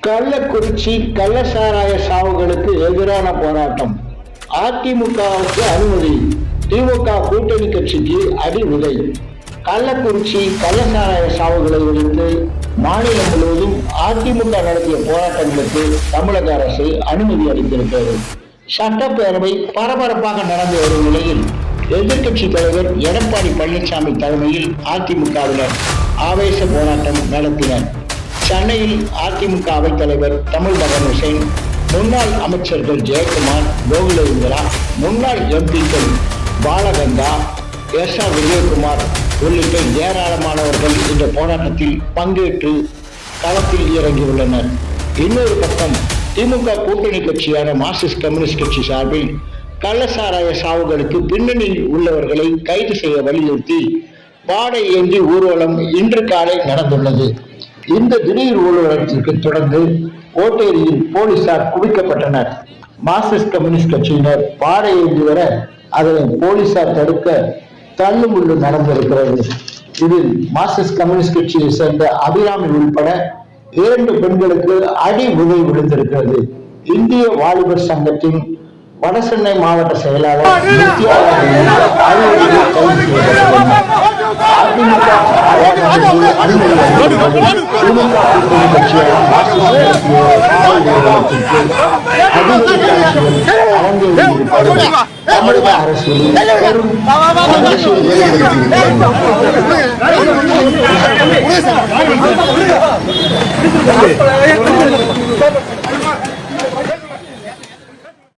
கள்ளக்குறிச்சி கள்ளசாராய சாவுகளுக்கு எதிரான போராட்டம். அதிமுகவுக்கு அனுமதி, திமுக கூட்டணி கட்சிக்கு அடி உதை. கள்ளக்குறிச்சி கள்ளசாராய சாவுகளை ஒழித்து மாநிலம் முழுவதும் அதிமுக நடத்திய போராட்டங்களுக்கு தமிழக அரசு அனுமதி அளித்திருக்கிறது. சட்டப்பேரவை பரபரப்பாக நடந்து வரும் நிலையில் எதிர்கட்சி தலைவர் எடப்பாடி பழனிசாமி தலைமையில் அதிமுகவினர் ஆவேச போராட்டம் நடத்தினர். சென்னையில் அதிமுக அவைத் தலைவர் தமிழ்மகன் ஹுசைன், முன்னாள் அமைச்சர்கள் ஜெயக்குமார், கோகுலேந்திரா, முன்னாள் எம்பிக்கள் பாலகங்கா, எஸ்.ஆர். விஜயகுமார் உள்ளிட்ட ஏராளமானவர்கள் இந்த போராட்டத்தில் பங்கேற்று களத்தில் இறங்கியுள்ளனர். இன்னொரு பக்கம் திமுக கூட்டணி கட்சியான மார்க்சிஸ்ட் கம்யூனிஸ்ட் கட்சி சார்பில் கள்ளசாராய சாவுகளுக்கு பின்னணியில் உள்ளவர்களை கைது செய்ய வலியுறுத்தி பாடை ஏந்தி ஊர்வலம் இன்று காலை நடந்துள்ளது. இந்த திடீர் ஊர்வலத்திற்கு தொடர்ந்து ஓட்டேரியில் போலீசார் குவிக்கப்பட்டனர். மார்க்சிஸ்ட் கம்யூனிஸ்ட் கட்சியினர் பாடை ஏந்தி வர அதனை போலீசார் தடுக்க தள்ளுமுள்ளு நடந்திருக்கிறது. இதில் மார்க்சிஸ்ட் கம்யூனிஸ்ட் கட்சியை சேர்ந்த அபிராமி உள்பட 2 பெண்களுக்கு அடி உதை விழுந்திருக்கிறது. இந்திய வாலிபர் சங்கத்தின் வடசென்னை மாவட்ட செயலாளர் தமிழக அரசியலில் பெரும்